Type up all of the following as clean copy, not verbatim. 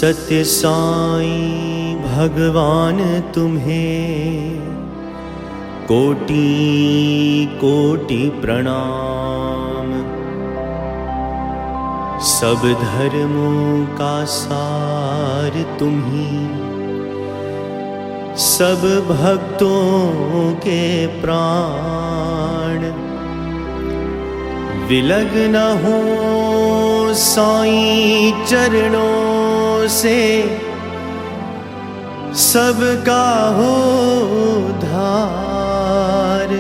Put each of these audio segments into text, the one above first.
सत्य साईं भगवान तुम्हें कोटि कोटि प्रणाम। सब धर्मों का सार तुम्ही, सब भक्तों के प्राण। विलग न हो साईं चरणों से, सबका हो धार।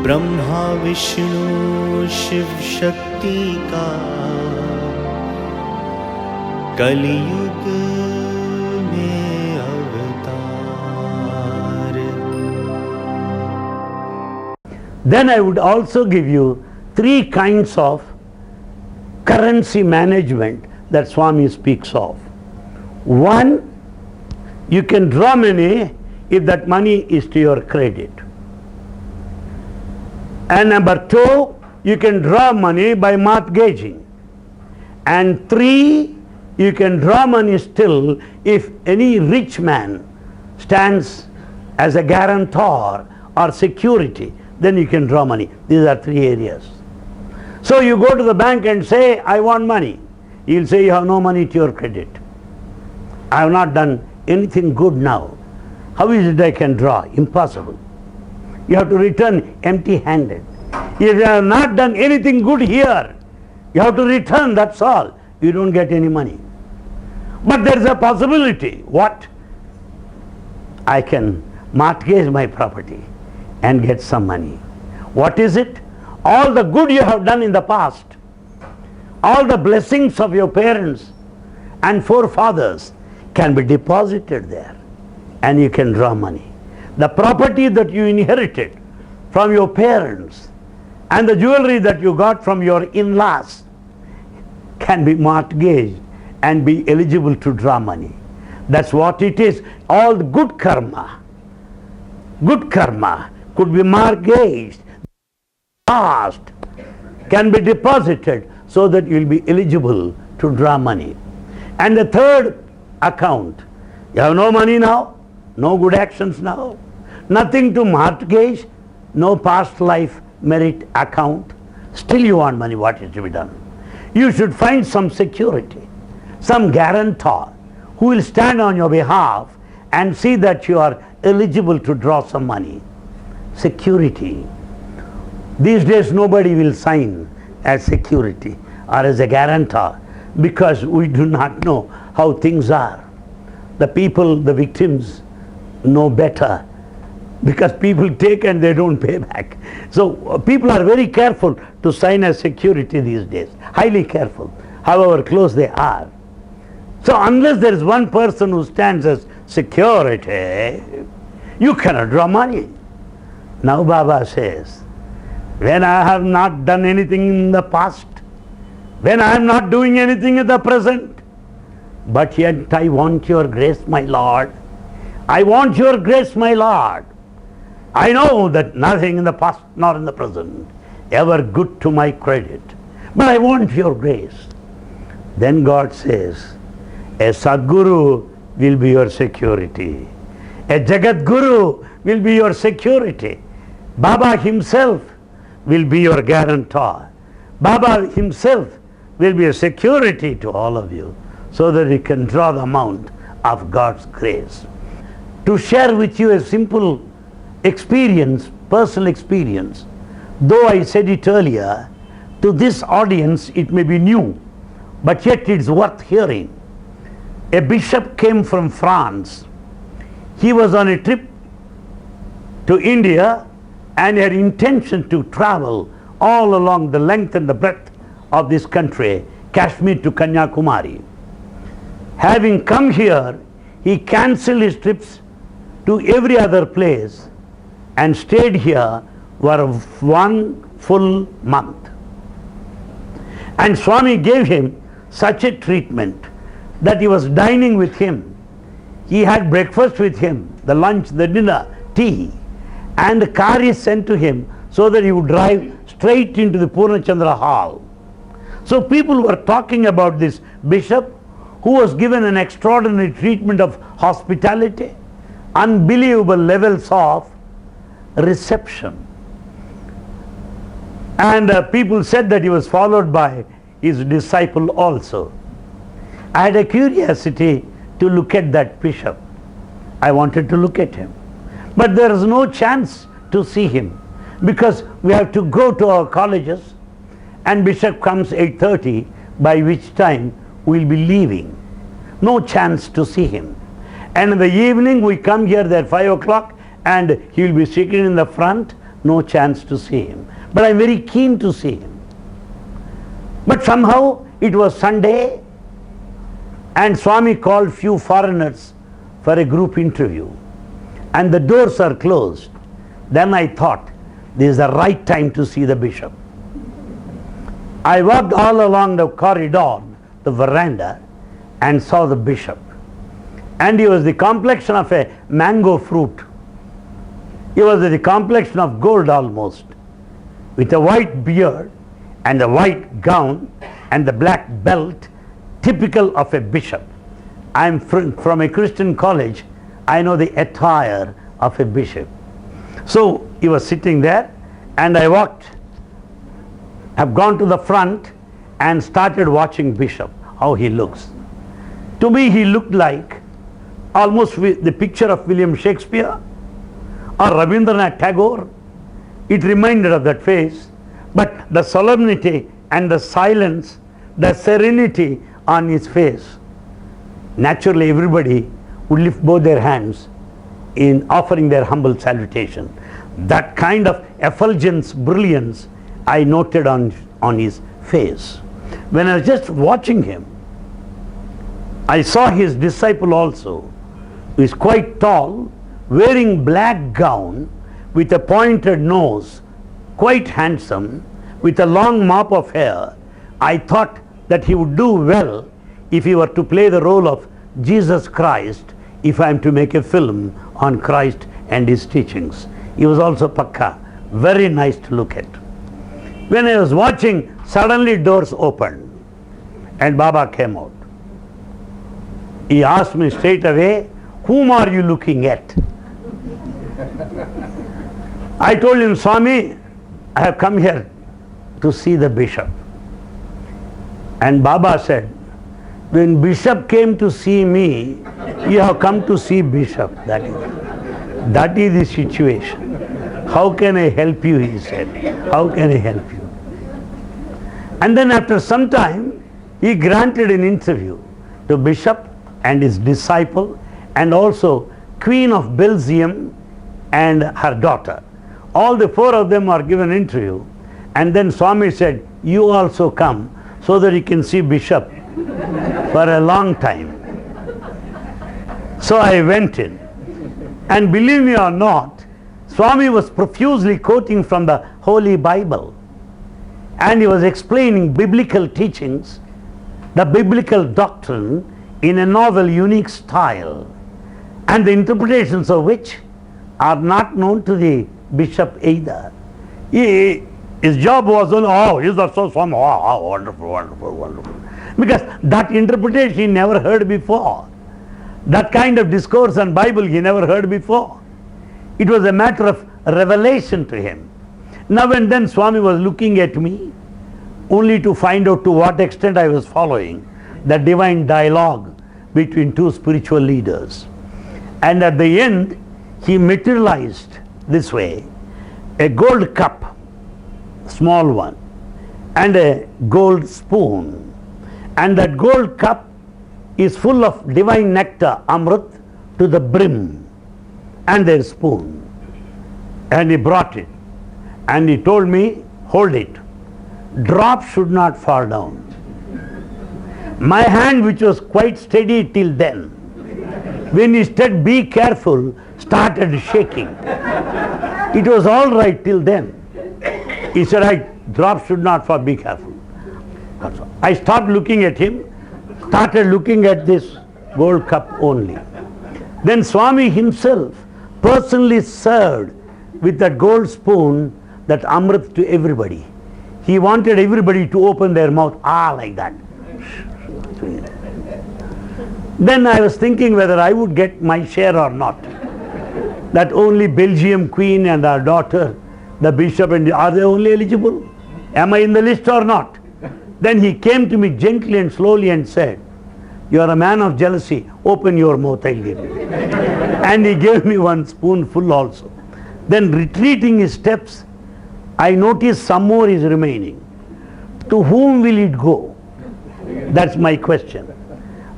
ब्रह्मा विष्णु शिव शक्ति का कलयुग में अवतार। Then I would also give you 3 kinds of currency management that Swami speaks of. One, you can draw money if that money is to your credit. And number 2, you can draw money by mortgaging. And 3, you can draw money still if any rich man stands as a guarantor or security, then you can draw money. These are 3 areas. So you go to the bank and say, I want money. He'll say, you have no money to your credit. I have not done anything good now. How is it I can draw? Impossible. You have to return empty-handed. If you have not done anything good here, you have to return, that's all. You don't get any money. But there is a possibility. What? I can mortgage my property and get some money. What is it? All the good you have done in the past, all the blessings of your parents and forefathers can be deposited there, and you can draw money. The property that you inherited from your parents and the jewelry that you got from your in-laws can be mortgaged and be eligible to draw money. That's what it is. All the good karma could be mortgaged, past can be deposited so that you will be eligible to draw money. And the third account, you have no money now, no good actions now, nothing to mortgage, no past life merit account, still you want money. What is to be done? You should find some security, some guarantor who will stand on your behalf and see that you are eligible to draw some money. Security. These days nobody will sign as security or as a guarantor because we do not know how things are. The people, the victims know better because people take and they don't pay back. So people are very careful to sign as security these days, highly careful, however close they are. So unless there is one person who stands as security, you cannot draw money. Now Baba says, when I have not done anything in the past, when I am not doing anything in the present, but yet I want your grace, my Lord. I want your grace, my Lord. I know that nothing in the past nor in the present ever good to my credit, but I want your grace. Then God says, a Sadguru will be your security. A Jagat Guru will be your security. Baba himself will be your guarantor. Baba himself will be a security to all of you so that you can draw the amount of God's grace. To share with you a simple experience, personal experience, though I said it earlier, to this audience it may be new, but yet it's worth hearing. A bishop came from France. He was on a trip to India and had intention to travel all along the length and the breadth of this country, Kashmir to Kanyakumari. Having come here, he cancelled his trips to every other place and stayed here for 1 full month. And Swami gave him such a treatment that he was dining with him. He had breakfast with him, the lunch, the dinner, tea, and the car is sent to him so that he would drive straight into the Purnachandra hall. So people were talking about this bishop who was given an extraordinary treatment of hospitality, unbelievable levels of reception. And people said that he was followed by his disciple also. I had a curiosity to look at that bishop. I wanted to look at him. But there is no chance to see him because we have to go to our colleges and bishop comes 8:30, by which time we will be leaving. No chance to see him. And in the evening we come here at 5 o'clock and he will be sitting in the front. No chance to see him. But I am very keen to see him. But somehow it was Sunday and Swami called few foreigners for a group interview. And the doors are closed. Then I thought, this is the right time to see the bishop. I walked all along the corridor, the veranda, and saw the bishop. And he was the complexion of a mango fruit. He was the complexion of gold almost, with a white beard and a white gown and the black belt, typical of a bishop. I am from a Christian college. I know the attire of a bishop. So he was sitting there and I have gone to the front and started watching bishop, how he looks. To me he looked like almost the picture of William Shakespeare or Rabindranath Tagore. It reminded of that face, but the solemnity and the silence, the serenity on his face. Naturally everybody would lift both their hands in offering their humble salutation. That kind of effulgence, brilliance I noted on his face. When I was just watching him, I saw his disciple also, who is quite tall, wearing black gown with a pointed nose, quite handsome, with a long mop of hair. I thought that he would do well if he were to play the role of Jesus Christ, if I am to make a film on Christ and his teachings. He was also pakka, very nice to look at. When I was watching, suddenly doors opened and Baba came out. He asked me straight away, whom are you looking at? I told him, Swami, I have come here to see the bishop. And Baba said, when bishop came to see me, you have come to see bishop. That is the situation. How can I help you, he said. How can I help you? And then after some time, he granted an interview to bishop and his disciple and also Queen of Belgium and her daughter. All the four of them are given interview. And then Swami said, you also come so that you can see bishop for a long time. So I went in. And believe me or not, Swami was profusely quoting from the Holy Bible. And he was explaining biblical teachings, the biblical doctrine in a novel, unique style, and the interpretations of which are not known to the bishop either. His job was, is that so? Oh, wonderful, wonderful, wonderful. Because that interpretation he never heard before. That kind of discourse on Bible he never heard before. It was a matter of revelation to him. Now and then Swami was looking at me only to find out to what extent I was following the divine dialogue between two spiritual leaders. And at the end, he materialized this way: a gold cup, small one, and a gold spoon. And that gold cup is full of divine nectar, Amrit, to the brim, and their spoon. And he brought it. And he told me, hold it. Drop should not fall down. My hand, which was quite steady till then, when he said, be careful, started shaking. It was all right till then. He said, drop should not fall, be careful. I stopped looking at him, started looking at this gold cup only. Then Swami himself personally served with that gold spoon that Amrit to everybody. He wanted everybody to open their mouth, like that. Then I was thinking whether I would get my share or not. That only Belgium Queen and our daughter, the bishop, and are they only eligible? Am I in the list or not? Then he came to me gently and slowly and said, "You are a man of jealousy, open your mouth, I'll give you." And he gave me one spoonful also. Then retreating his steps, I noticed some more is remaining. To whom will it go? That's my question.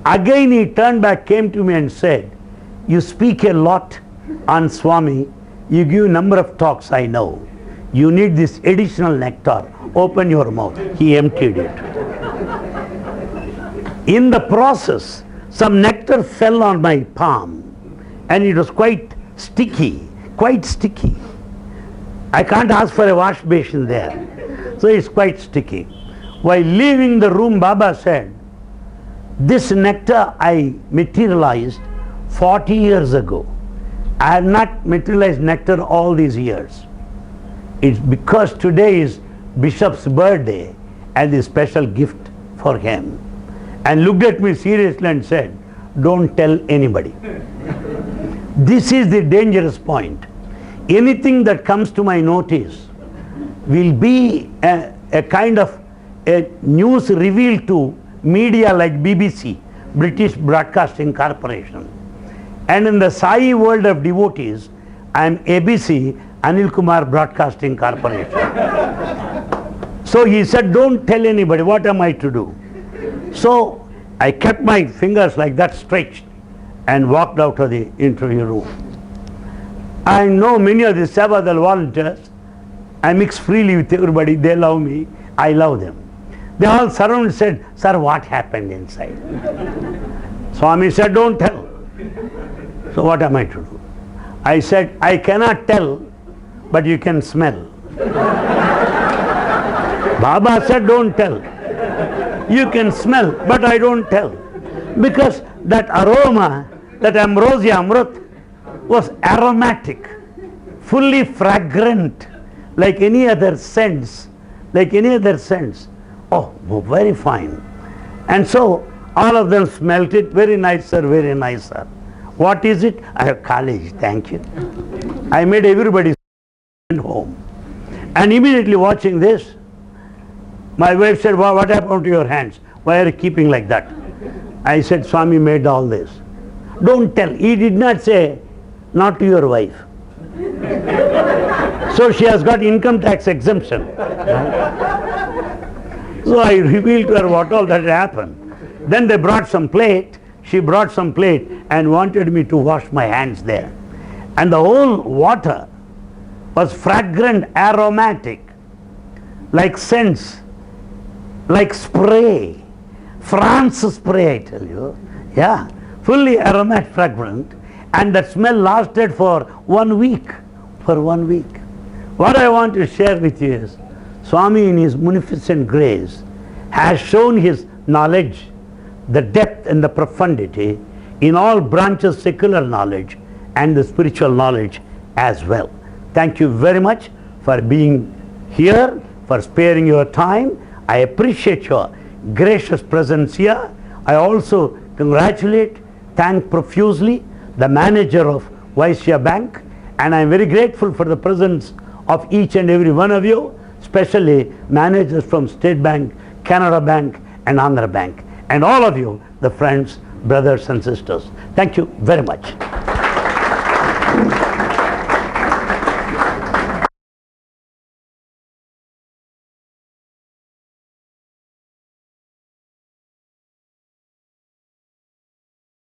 Again he turned back, came to me and said, "You speak a lot on Swami, you give a number of talks, I know. You need this additional nectar, open your mouth." He emptied it. In the process, some nectar fell on my palm and it was quite sticky. I can't ask for a wash basin there. So it's quite sticky. While leaving the room, Baba said, "This nectar I materialized 40 years ago. I have not materialized nectar all these years. It's because today is Bishop's birthday and a special gift for him." And looked at me seriously and said, "Don't tell anybody." This is the dangerous point. Anything that comes to my notice will be a kind of a news revealed to media like BBC, British Broadcasting Corporation. And in the Sai world of devotees, I am ABC, Anil Kumar Broadcasting Corporation. So he said, "Don't tell anybody, what am I to do?" So I kept my fingers like that stretched and walked out of the interview room. I know many of the Sevadal volunteers. I mix freely with everybody. They love me. I love them. They all surrounded and said, "Sir, what happened inside?" Swami said, "Don't tell." So what am I to do? I said, "I cannot tell, but you can smell." Baba said, "Don't tell. You can smell, but I don't tell." Because that aroma, that ambrosia amrut, was aromatic, fully fragrant, like any other scents, Oh, very fine. And so all of them smelt it. "Very nice, sir, very nice, sir." "What is it?" "I have college, thank you." I made everybody send home. And immediately watching this, my wife said, "What happened to your hands? Why are you keeping like that?" I said, "Swami made all this." "Don't tell." He did not say, "Not to your wife." So she has got income tax exemption. So I revealed to her what all that happened. Then they brought some plate. She brought some plate and wanted me to wash my hands there. And the whole water was fragrant, aromatic, like scents, like spray. France spray, I tell you. Yeah, fully aromatic, fragrant. And that smell lasted for 1 week. What I want to share with you is, Swami in his munificent grace has shown his knowledge, the depth and the profundity in all branches, secular knowledge and the spiritual knowledge as well. Thank you very much for being here, for sparing your time. I appreciate your gracious presence here. I also congratulate, thank profusely the manager of Vaishya Bank, and I am very grateful for the presence of each and every one of you, especially managers from State Bank, Canara Bank and Andhra Bank, and all of you, the friends, brothers and sisters. Thank you very much.